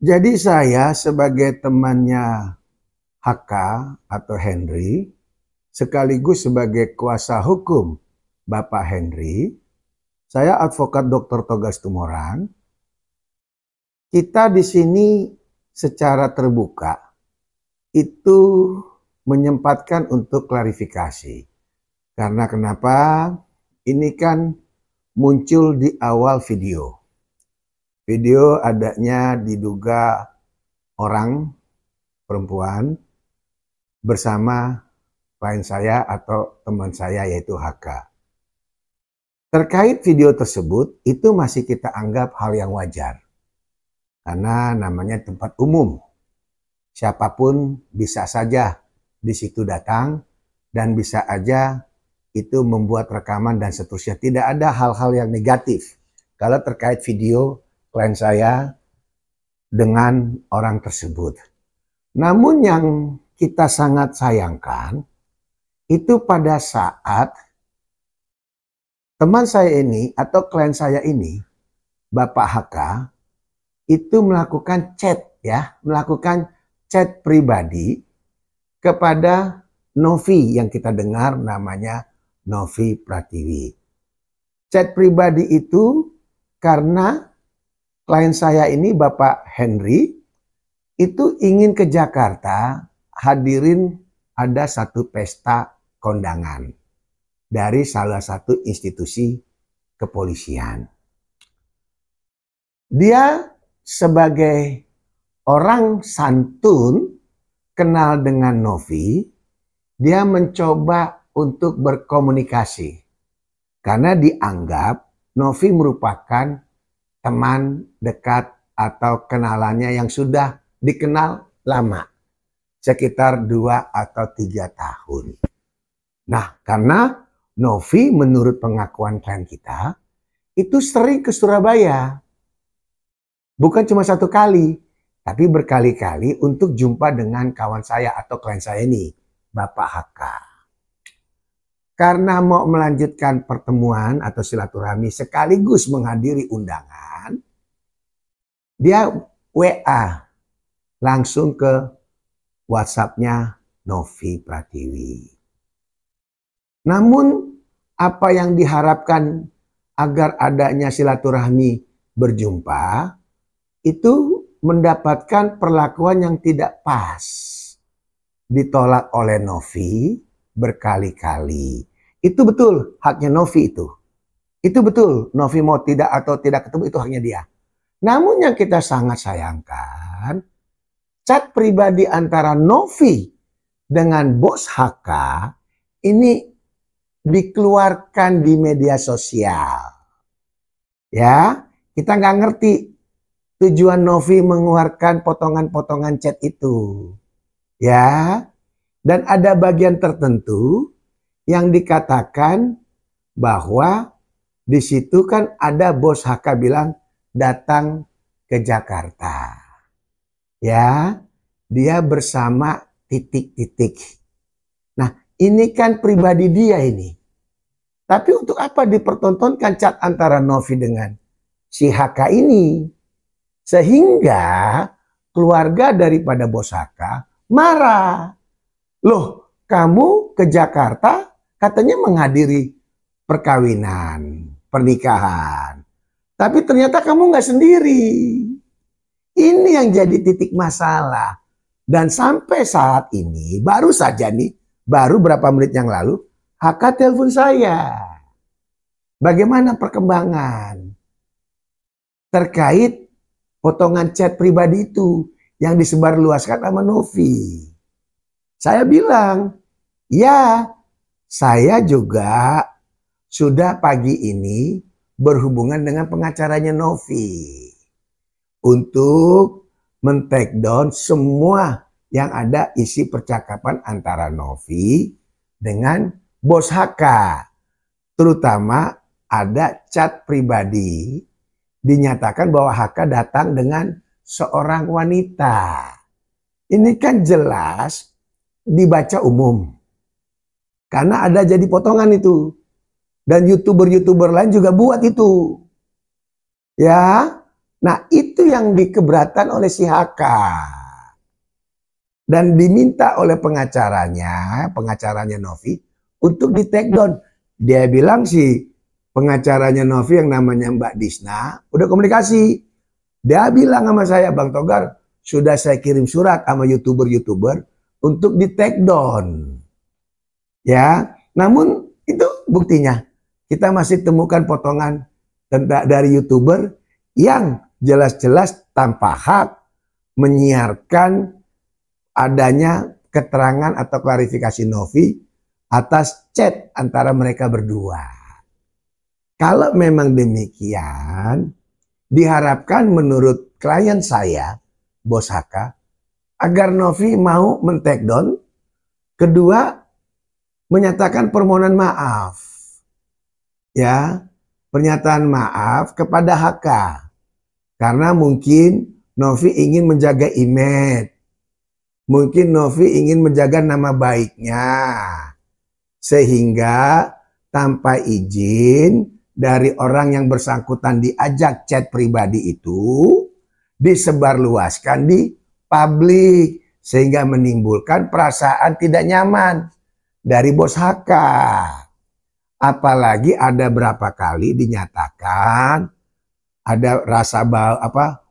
Jadi saya sebagai temannya HK atau Henry, sekaligus sebagai kuasa hukum Bapak Henry, saya advokat Dr. Togas Tumorang. Kita di sini secara terbuka itu menyempatkan untuk klarifikasi. Karena kenapa? Ini kan muncul di awal video. Video adanya diduga orang perempuan bersama klien saya atau teman saya yaitu HK. Terkait video tersebut itu masih kita anggap hal yang wajar. Karena namanya tempat umum. Siapapun bisa saja di situ datang dan bisa aja itu membuat rekaman dan seterusnya. Tidak ada hal-hal yang negatif kalau terkait video klien saya dengan orang tersebut. Namun yang kita sangat sayangkan itu pada saat teman saya ini atau klien saya ini, Bapak HK, itu melakukan chat pribadi kepada Novi yang kita dengar namanya Novi Pratiwi. Chat pribadi itu karena klien saya ini Bapak Henry itu ingin ke Jakarta hadirin ada satu pesta kondangan dari salah satu institusi kepolisian. Dia sebagai orang santun kenal dengan Novi, dia mencoba untuk berkomunikasi karena dianggap Novi merupakan teman dekat atau kenalannya yang sudah dikenal lama, sekitar 2 atau 3 tahun. Nah, karena Novi menurut pengakuan klien kita, itu sering ke Surabaya. Bukan cuma 1 kali, tapi berkali-kali untuk jumpa dengan kawan saya atau klien saya ini, Bapak HK. Karena mau melanjutkan pertemuan atau silaturahmi sekaligus menghadiri undangan, dia WA langsung ke WhatsApp-nya Novi Pratiwi. Namun apa yang diharapkan agar adanya silaturahmi berjumpa itu mendapatkan perlakuan yang tidak pas. Ditolak oleh Novi berkali-kali. Itu betul haknya Novi itu. Itu betul Novi mau tidak atau tidak ketemu itu haknya dia. Namun yang kita sangat sayangkan, chat pribadi antara Novi dengan bos HK ini dikeluarkan di media sosial. Ya, kita nggak ngerti tujuan Novi mengeluarkan potongan-potongan chat itu. Ya, dan ada bagian tertentu yang dikatakan bahwa di situ kan ada bos HK bilang datang ke Jakarta. Ya, dia bersama titik-titik. Nah, ini kan pribadi dia ini. Tapi untuk apa dipertontonkan chat antara Novi dengan si HK ini? Sehingga keluarga daripada bos HK marah. Loh, kamu ke Jakarta katanya menghadiri perkawinan, pernikahan. Tapi ternyata kamu nggak sendiri. Ini yang jadi titik masalah. Dan sampai saat ini, baru saja nih, baru berapa menit yang lalu, HK telepon saya. Bagaimana perkembangan terkait potongan chat pribadi itu yang disebarluaskan sama Novi? Saya bilang, ya, saya juga sudah pagi ini berhubungan dengan pengacaranya Novi untuk men-take down semua yang ada isi percakapan antara Novi dengan bos HK. Terutama ada chat pribadi dinyatakan bahwa HK datang dengan seorang wanita. Ini kan jelas dibaca umum. Karena ada jadi potongan itu. Dan YouTuber-YouTuber lain juga buat itu. Ya, Nah, itu yang dikeberatan oleh si HK. Dan diminta oleh pengacaranya Novi, untuk di take down. Dia bilang si pengacaranya Novi yang namanya Mbak Disna, udah komunikasi. Dia bilang sama saya, Bang Togar, sudah saya kirim surat sama YouTuber-YouTuber untuk di take down. Ya, namun itu buktinya. Kita masih temukan potongan dari YouTuber yang jelas-jelas tanpa hak menyiarkan adanya keterangan atau klarifikasi Novi atas chat antara mereka berdua. Kalau memang demikian, diharapkan menurut klien saya, Bos HK, agar Novi mau men-take down. Kedua, menyatakan permohonan maaf. Ya, pernyataan maaf kepada HK. Karena mungkin Novi ingin menjaga image. Mungkin Novi ingin menjaga nama baiknya. Sehingga tanpa izin dari orang yang bersangkutan diajak chat pribadi itu disebarluaskan di publik. Sehingga menimbulkan perasaan tidak nyaman dari Bos HK. Apalagi ada berapa kali dinyatakan ada rasa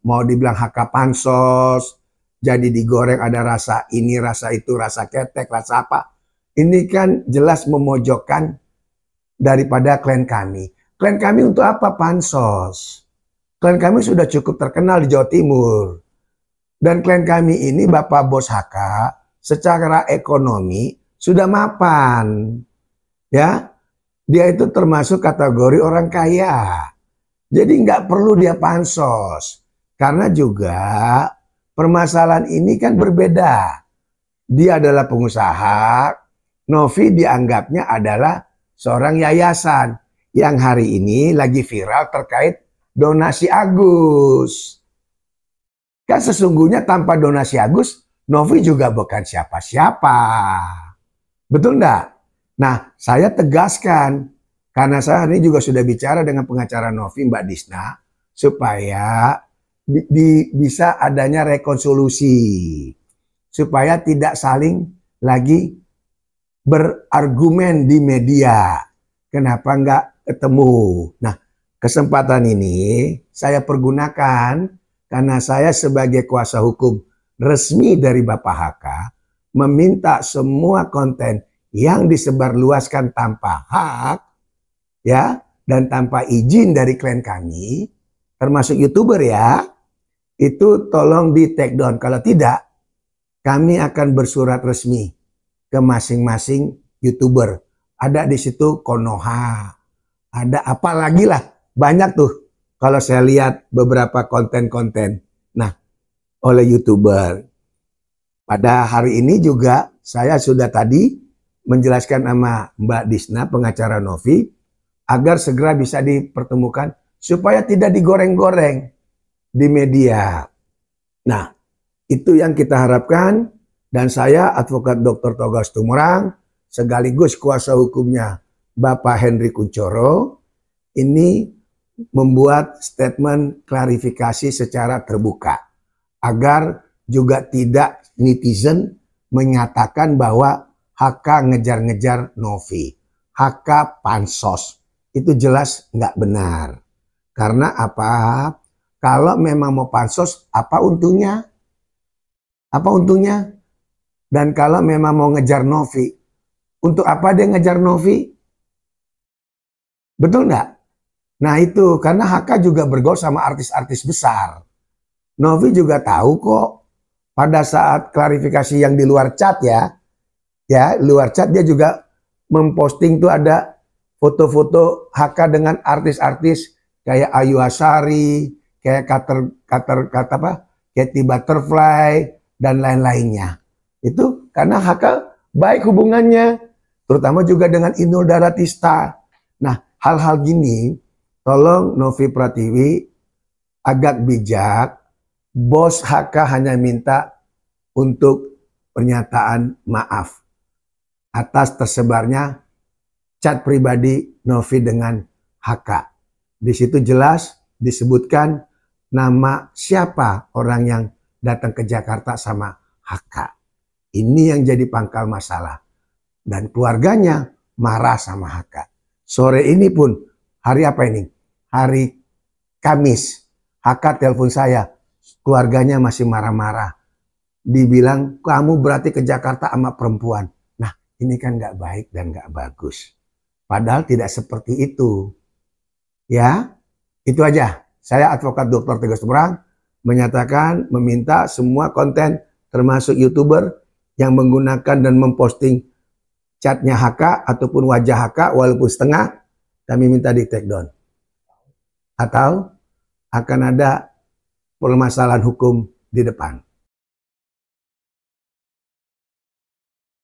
mau dibilang HK pansos, jadi digoreng, ada rasa ini, rasa itu, rasa ketek, rasa apa. Ini kan jelas memojokkan daripada klien kami. Klien kami untuk apa pansos? Klien kami sudah cukup terkenal di Jawa Timur. Dan klien kami ini Bapak Bos HK secara ekonomi sudah mapan. Ya, dia itu termasuk kategori orang kaya. Jadi nggak perlu dia pansos. Karena juga permasalahan ini kan berbeda. Dia adalah pengusaha, Novi dianggapnya adalah seorang yayasan yang hari ini lagi viral terkait donasi Agus. Kan sesungguhnya tanpa donasi Agus, Novi juga bukan siapa-siapa. Betul enggak? Nah, saya tegaskan, karena saya ini juga sudah bicara dengan pengacara Novi, Mbak Disna, supaya bisa adanya rekonsolusi, supaya tidak saling lagi berargumen di media. Kenapa enggak ketemu? Nah, kesempatan ini saya pergunakan karena saya sebagai kuasa hukum resmi dari Bapak HK meminta semua konten yang disebarluaskan tanpa hak, ya, dan tanpa izin dari klien kami, termasuk YouTuber ya, itu tolong di take down. Kalau tidak, kami akan bersurat resmi ke masing-masing YouTuber. Ada di situ Konoha, ada apa lagi lah, banyak tuh. Kalau saya lihat beberapa konten-konten, nah, oleh YouTuber. Pada hari ini juga saya sudah tadi menjelaskan sama Mbak Disna, pengacara Novi, agar segera bisa dipertemukan supaya tidak digoreng-goreng di media. Nah, itu yang kita harapkan, dan saya advokat Dr. Togar Situmorang sekaligus kuasa hukumnya Bapak Henry Kunchoro ini membuat statement klarifikasi secara terbuka agar juga tidak netizen menyatakan bahwa HK ngejar-ngejar Novi, HK pansos. Itu jelas nggak benar. Karena apa? Kalau memang mau pansos, apa untungnya? Apa untungnya? Dan kalau memang mau ngejar Novi, untuk apa dia ngejar Novi? Betul nggak? Nah itu, karena HK juga bergaul sama artis-artis besar. Novi juga tahu kok, pada saat klarifikasi yang di luar chat ya, luar chat dia juga memposting tuh ada foto-foto HK dengan artis-artis kayak Ayu Asari, kayak Katy Butterfly dan lain-lainnya. Itu karena HK baik hubungannya, terutama juga dengan Inul Daratista. Nah, hal-hal gini tolong Novi Pratiwi agak bijak. Bos HK hanya minta untuk pernyataan maaf atas tersebarnya chat pribadi Novi dengan HK. Di situ jelas disebutkan nama siapa orang yang datang ke Jakarta sama HK. Ini yang jadi pangkal masalah. Dan keluarganya marah sama HK. Sore ini pun, hari apa ini? Hari Kamis. HK telepon saya, keluarganya masih marah-marah. Dibilang, kamu berarti ke Jakarta sama perempuan. Nah, ini kan gak baik dan gak bagus. Padahal tidak seperti itu. Ya, itu aja. Saya advokat Dr. Teguh Sembrang menyatakan, meminta semua konten, termasuk YouTuber, yang menggunakan dan memposting chatnya HK ataupun wajah HK walaupun setengah, kami minta di take down. Atau akan ada permasalahan hukum di depan.